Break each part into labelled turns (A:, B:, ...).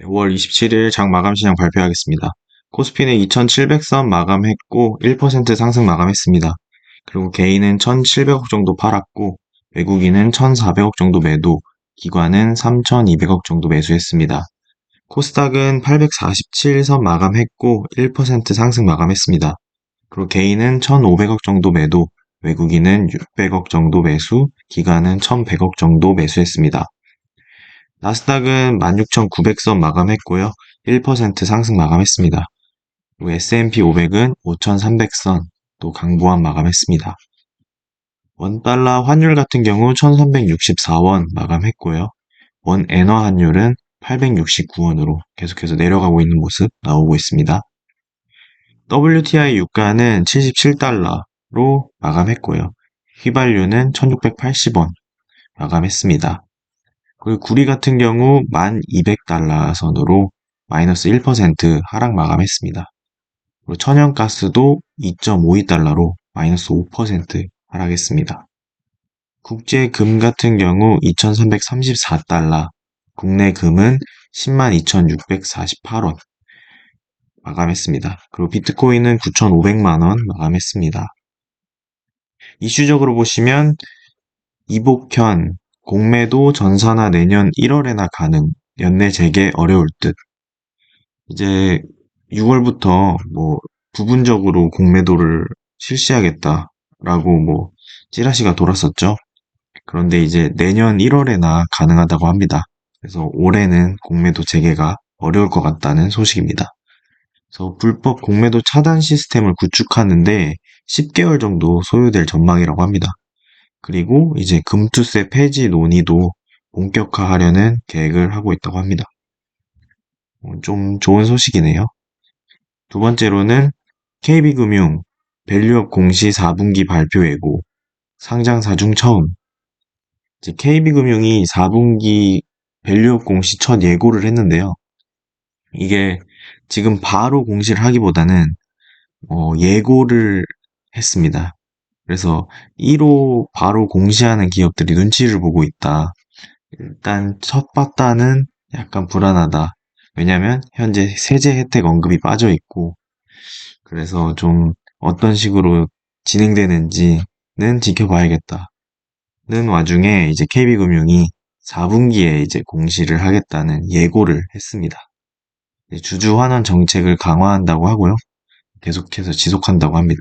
A: 5월 27일 장 마감 시장 발표하겠습니다. 코스피는 2700선 마감했고 1% 상승 마감했습니다. 그리고 개인은 1700억 정도 팔았고 외국인은 1400억 정도 매도, 기관은 3200억 정도 매수했습니다. 코스닥은 847선 마감했고 1% 상승 마감했습니다. 그리고 개인은 1500억 정도 매도, 외국인은 600억 정도 매수, 기관은 1100억 정도 매수했습니다. 나스닥은 16,900선 마감했고요. 1% 상승 마감했습니다. 그리고 S&P 500은 5,300선 또 강보합 마감했습니다. 원달러 환율 같은 경우 1,364원 마감했고요. 원 엔화 환율은 869원으로 계속해서 내려가고 있는 모습 나오고 있습니다. WTI 유가는 77달러로 마감했고요. 휘발유는 1,680원 마감했습니다. 그리고 구리 같은 경우 1,200달러 선으로 마이너스 1% 하락 마감했습니다. 그리고 천연가스도 2.52달러로 마이너스 5% 하락했습니다. 국제 금 같은 경우 2,334달러, 국내 금은 102,648원 마감했습니다. 그리고 비트코인은 9,500만원 마감했습니다. 이슈적으로 보시면 이복현, 공매도 전산화 내년 1월에나 가능, 연내 재개 어려울 듯. 이제 6월부터 부분적으로 공매도를 실시하겠다라고 찌라시가 돌았었죠. 그런데 이제 내년 1월에나 가능하다고 합니다. 그래서 올해는 공매도 재개가 어려울 것 같다는 소식입니다. 그래서 불법 공매도 차단 시스템을 구축하는데 10개월 정도 소요될 전망이라고 합니다. 그리고 이제 금투세 폐지 논의도 본격화하려는 계획을 하고 있다고 합니다. 좀 좋은 소식이네요. 두 번째로는 KB금융 밸류업 공시 4분기 발표 예고 상장사 중 처음. 이제 KB금융이 4분기 밸류업 공시 첫 예고를 했는데요. 이게 지금 바로 공시를 하기보다는 예고를 했습니다. 그래서 1호 바로 공시하는 기업들이 눈치를 보고 있다. 일단 첫 바다는 약간 불안하다. 왜냐면 현재 세제 혜택 언급이 빠져 있고, 그래서 좀 어떤 식으로 진행되는지는 지켜봐야겠다. 는 와중에 이제 KB금융이 4분기에 이제 공시를 하겠다는 예고를 했습니다. 주주 환원 정책을 강화한다고 하고요. 계속해서 지속한다고 합니다.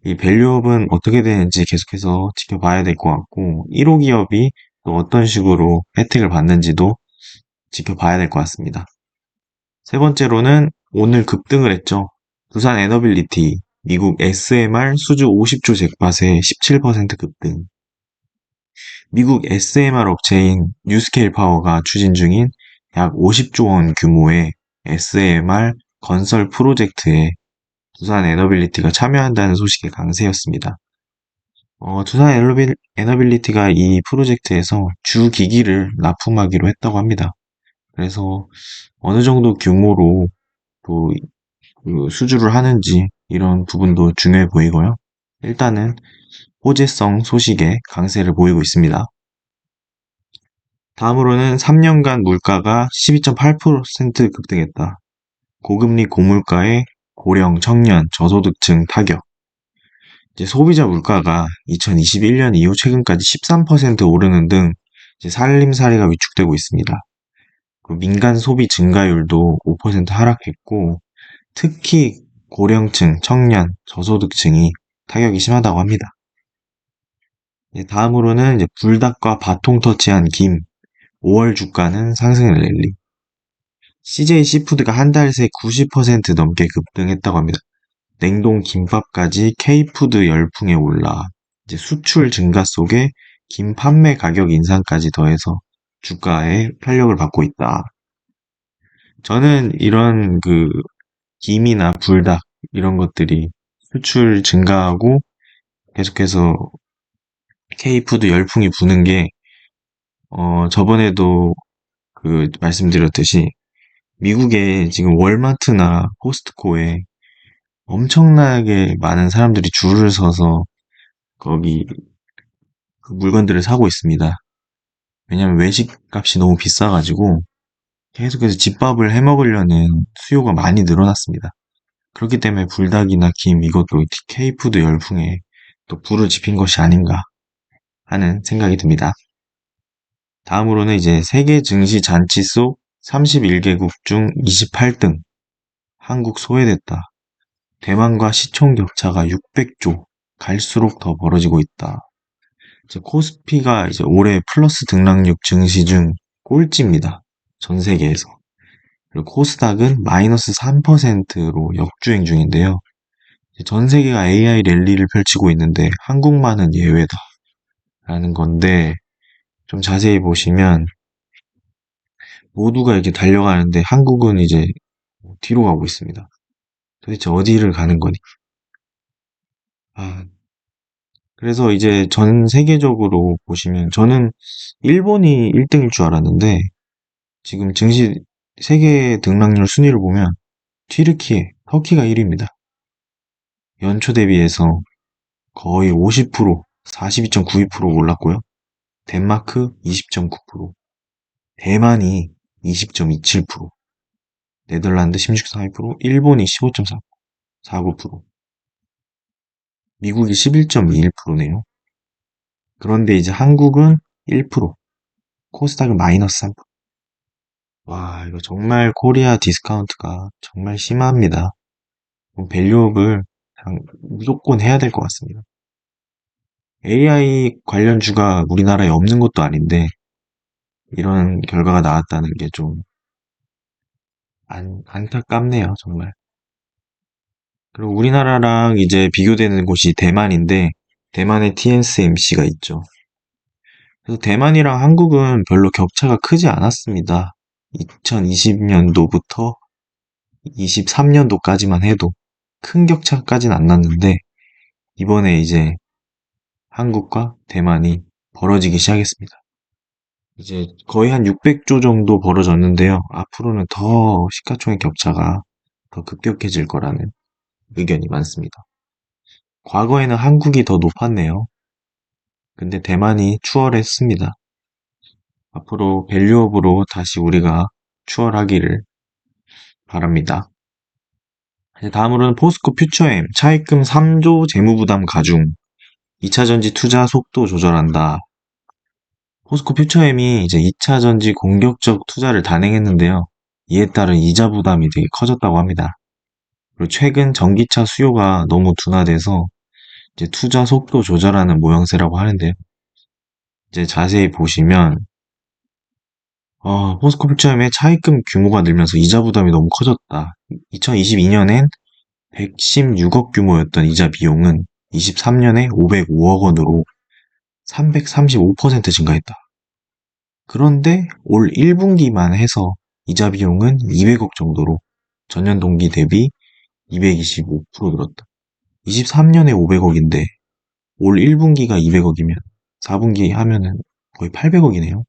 A: 이 밸류업은 어떻게 되는지 계속해서 지켜봐야 될 것 같고, 1호 기업이 또 어떤 식으로 혜택을 받는지도 지켜봐야 될 것 같습니다. 세 번째로는 오늘 급등을 했죠. 두산 에너빌리티, 미국 SMR 수주 50조 잭팟에 17% 급등. 미국 SMR 업체인 뉴스케일 파워가 추진 중인 약 50조 원 규모의 SMR 건설 프로젝트에 두산 에너빌리티가 참여한다는 소식이 강세였습니다. 두산 에너빌리티가 이 프로젝트에서 주 기기를 납품하기로 했다고 합니다. 그래서 어느 정도 규모로 또 그 수주를 하는지 이런 부분도 중요해 보이고요. 일단은 호재성 소식에 강세를 보이고 있습니다. 다음으로는 3년간 물가가 12.8% 급등했다. 고금리 고물가에 고령, 청년, 저소득층 타격. 이제 소비자 물가가 2021년 이후 최근까지 13% 오르는 등 이제 살림살이가 위축되고 있습니다. 그리고 민간 소비 증가율도 5% 하락했고, 특히 고령층, 청년, 저소득층이 타격이 심하다고 합니다. 다음으로는 이제 불닭과 바통 터치한 김, 5월 주가는 상승을 랠리. CJ 시푸드가 한 달 새 90% 넘게 급등했다고 합니다. 냉동 김밥까지 K푸드 열풍에 올라 이제 수출 증가 속에 김 판매 가격 인상까지 더해서 주가에 탄력을 받고 있다. 저는 이런 김이나 불닭 이런 것들이 수출 증가하고 계속해서 K푸드 열풍이 부는 게 저번에도 말씀드렸듯이 미국에 지금 월마트나 코스트코에 엄청나게 많은 사람들이 줄을 서서 거기 그 물건들을 사고 있습니다. 왜냐면 외식 값이 너무 비싸가지고 계속해서 집밥을 해 먹으려는 수요가 많이 늘어났습니다. 그렇기 때문에 불닭이나 김 이것도 K푸드 열풍에 또 불을 지핀 것이 아닌가 하는 생각이 듭니다. 다음으로는 이제 세계 증시 잔치 속 31개국 중 28등. 한국 소외됐다. 대만과 시총 격차가 600조. 갈수록 더 벌어지고 있다. 이제 코스피가 이제 올해 플러스 등락률 증시 중 꼴찌입니다. 전 세계에서. 그리고 코스닥은 마이너스 3%로 역주행 중인데요. 전 세계가 AI 랠리를 펼치고 있는데 한국만은 예외다라는 건데 좀 자세히 보시면 모두가 이렇게 달려가는데 한국은 이제 뒤로 가고 있습니다. 도대체 어디를 가는 거니? 아, 그래서 이제 전 세계적으로 보시면 저는 일본이 1등일 줄 알았는데 지금 증시 세계 등락률 순위를 보면 튀르키예, 터키가 1위입니다. 연초 대비해서 거의 50%, 42.92% 올랐고요. 덴마크 20.9%, 대만이 20.27%, 네덜란드 16.42%, 일본이 15.49%, 미국이 11.21%네요. 그런데 이제 한국은 1%, 코스닥은 마이너스 3%. 와, 이거 정말 코리아 디스카운트가 정말 심합니다. 밸류업을 그냥 무조건 해야 될 것 같습니다. AI 관련주가 우리나라에 없는 것도 아닌데 이런 결과가 나왔다는 게 좀 안타깝네요, 정말. 그리고 우리나라랑 이제 비교되는 곳이 대만인데 대만에 TSMC가 있죠. 그래서 대만이랑 한국은 별로 격차가 크지 않았습니다. 2020년도부터 23년도까지만 해도 큰 격차까지는 안 났는데 이번에 이제 한국과 대만이 벌어지기 시작했습니다. 이제 거의 한 600조 정도 벌어졌는데요. 앞으로는 더 시가총액 격차가 더 급격해질 거라는 의견이 많습니다. 과거에는 한국이 더 높았네요. 근데 대만이 추월했습니다. 앞으로 밸류업으로 다시 우리가 추월하기를 바랍니다. 다음으로는 포스코 퓨처엠 차입금 3조 재무부담 가중 2차전지 투자 속도 조절한다. 포스코 퓨처엠이 이제 2차전지 공격적 투자를 단행했는데요. 이에 따른 이자 부담이 되게 커졌다고 합니다. 그리고 최근 전기차 수요가 너무 둔화돼서 이제 투자 속도 조절하는 모양새라고 하는데요. 이제 자세히 보시면 포스코 퓨처엠의 차입금 규모가 늘면서 이자 부담이 너무 커졌다. 2022년엔 116억 규모였던 이자 비용은 23년에 505억 원으로 335% 증가했다. 그런데 올 1분기만 해서 이자 비용은 200억 정도로 전년 동기 대비 225% 늘었다. 23년에 500억인데 올 1분기가 200억이면 4분기 하면은 거의 800억이네요.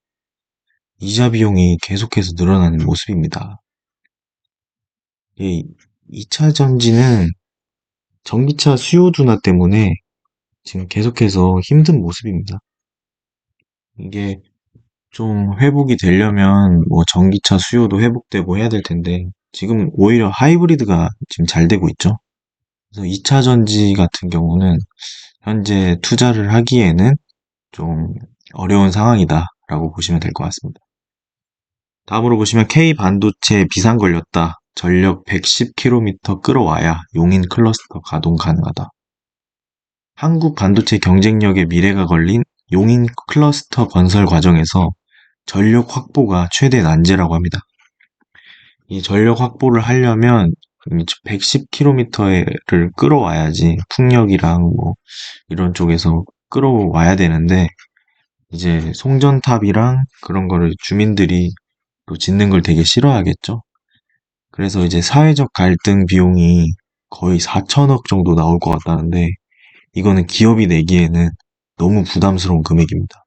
A: 이자 비용이 계속해서 늘어나는 모습입니다. 이 2차 전지는 전기차 수요 둔화 때문에 지금 계속해서 힘든 모습입니다. 이게 좀 회복이 되려면 뭐 전기차 수요도 회복되고 해야 될 텐데 지금 오히려 하이브리드가 지금 잘 되고 있죠. 그래서 2차 전지 같은 경우는 현재 투자를 하기에는 좀 어려운 상황이다라고 보시면 될 것 같습니다. 다음으로 보시면 K 반도체 비상 걸렸다. 전력 110km 끌어와야 용인 클러스터 가동 가능하다. 한국 반도체 경쟁력의 미래가 걸린 용인 클러스터 건설 과정에서 전력 확보가 최대 난제라고 합니다. 이 전력 확보를 하려면 110km를 끌어와야지 풍력이랑 뭐 이런 쪽에서 끌어와야 되는데 이제 송전탑이랑 그런 거를 주민들이 또 짓는 걸 되게 싫어하겠죠. 그래서 이제 사회적 갈등 비용이 거의 4천억 정도 나올 것 같다는데 이거는 기업이 내기에는 너무 부담스러운 금액입니다.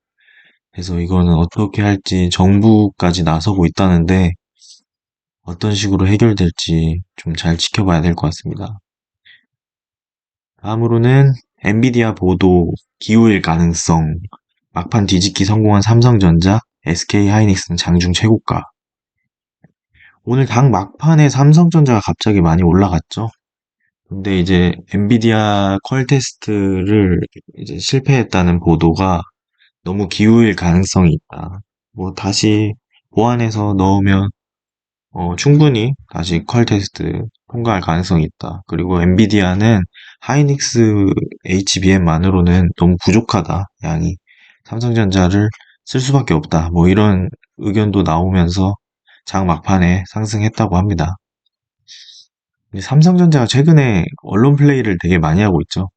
A: 그래서 이거는 어떻게 할지 정부까지 나서고 있다는데 어떤 식으로 해결될지 좀 잘 지켜봐야 될 것 같습니다. 다음으로는 엔비디아 보도 기후일 가능성 막판 뒤집기 성공한 삼성전자, SK 하이닉스는 장중 최고가. 오늘 장 막판에 삼성전자가 갑자기 많이 올라갔죠. 근데 이제 엔비디아 퀄 테스트를 이제 실패했다는 보도가 너무 기우일 가능성이 있다. 뭐 다시 보완해서 넣으면 충분히 다시 퀄 테스트 통과할 가능성이 있다. 그리고 엔비디아는 하이닉스 HBM만으로는 너무 부족하다. 양이. 삼성전자를 쓸 수밖에 없다. 뭐 이런 의견도 나오면서 장 막판에 상승했다고 합니다. 삼성전자가 최근에 언론 플레이를 되게 많이 하고 있죠.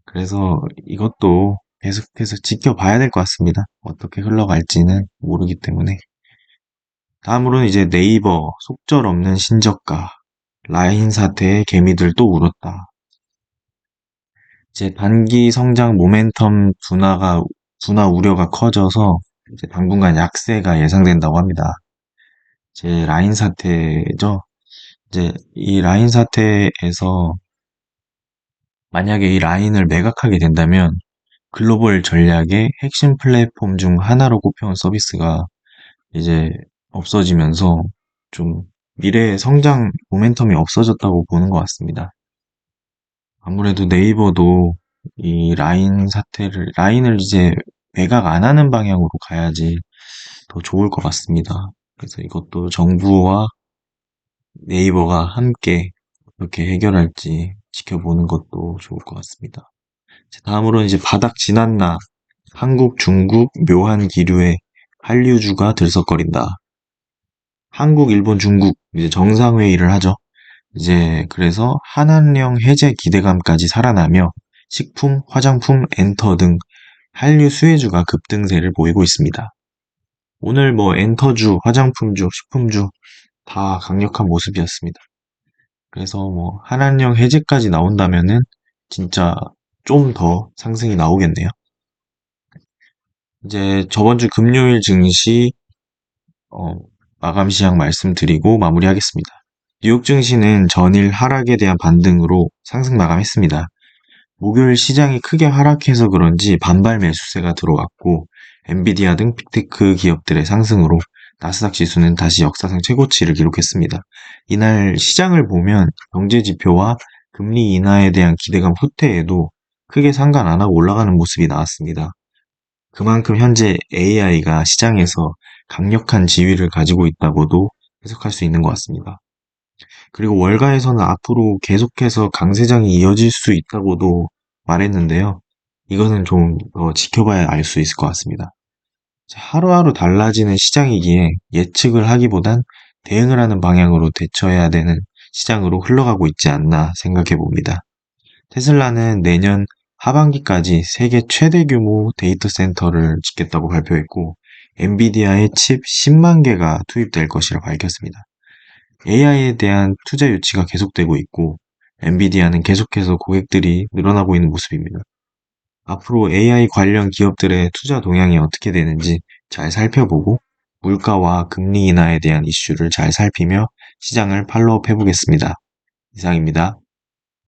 A: 그래서 이것도 계속해서 지켜봐야 될 것 같습니다. 어떻게 흘러갈지는 모르기 때문에. 다음으로는 이제 네이버 속절없는 신저가 라인 사태에 개미들 또 울었다. 이제 단기 성장 모멘텀 둔화 우려가 커져서 이제 당분간 약세가 예상된다고 합니다. 이제 라인 사태죠. 이제 이 라인 사태에서 만약에 이 라인을 매각하게 된다면 글로벌 전략의 핵심 플랫폼 중 하나로 꼽혀온 서비스가 이제 없어지면서 좀 미래의 성장 모멘텀이 없어졌다고 보는 것 같습니다. 아무래도 네이버도 이 라인을 이제 매각 안 하는 방향으로 가야지 더 좋을 것 같습니다. 그래서 이것도 정부와 네이버가 함께 어떻게 해결할지 지켜보는 것도 좋을 것 같습니다. 다음으로는 이제 바닥 지났나 한국, 중국 묘한 기류에 한류주가 들썩거린다. 한국, 일본, 중국 이제 정상회의를 하죠. 이제 그래서 한한령 해제 기대감까지 살아나며 식품, 화장품, 엔터 등 한류 수혜주가 급등세를 보이고 있습니다. 오늘 뭐 엔터주, 화장품주, 식품주 다 강력한 모습이었습니다. 그래서 뭐 한한령 해제까지 나온다면은 진짜 좀 더 상승이 나오겠네요. 이제 저번 주 금요일 증시 어, 마감 시향 말씀드리고 마무리하겠습니다. 뉴욕 증시는 전일 하락에 대한 반등으로 상승 마감했습니다. 목요일 시장이 크게 하락해서 그런지 반발 매수세가 들어왔고 엔비디아 등 빅테크 기업들의 상승으로 나스닥 지수는 다시 역사상 최고치를 기록했습니다. 이날 시장을 보면 경제 지표와 금리 인하에 대한 기대감 후퇴에도 크게 상관 안 하고 올라가는 모습이 나왔습니다. 그만큼 현재 AI가 시장에서 강력한 지위를 가지고 있다고도 해석할 수 있는 것 같습니다. 그리고 월가에서는 앞으로 계속해서 강세장이 이어질 수 있다고도 말했는데요. 이거는 좀 더 지켜봐야 알 수 있을 것 같습니다. 하루하루 달라지는 시장이기에 예측을 하기보단 대응을 하는 방향으로 대처해야 되는 시장으로 흘러가고 있지 않나 생각해 봅니다. 테슬라는 내년 하반기까지 세계 최대 규모 데이터 센터를 짓겠다고 발표했고, 엔비디아의 칩 10만 개가 투입될 것이라 밝혔습니다. AI에 대한 투자 유치가 계속되고 있고, 엔비디아는 계속해서 고객들이 늘어나고 있는 모습입니다. 앞으로 AI 관련 기업들의 투자 동향이 어떻게 되는지 잘 살펴보고, 물가와 금리 인하에 대한 이슈를 잘 살피며 시장을 팔로우업 해보겠습니다. 이상입니다.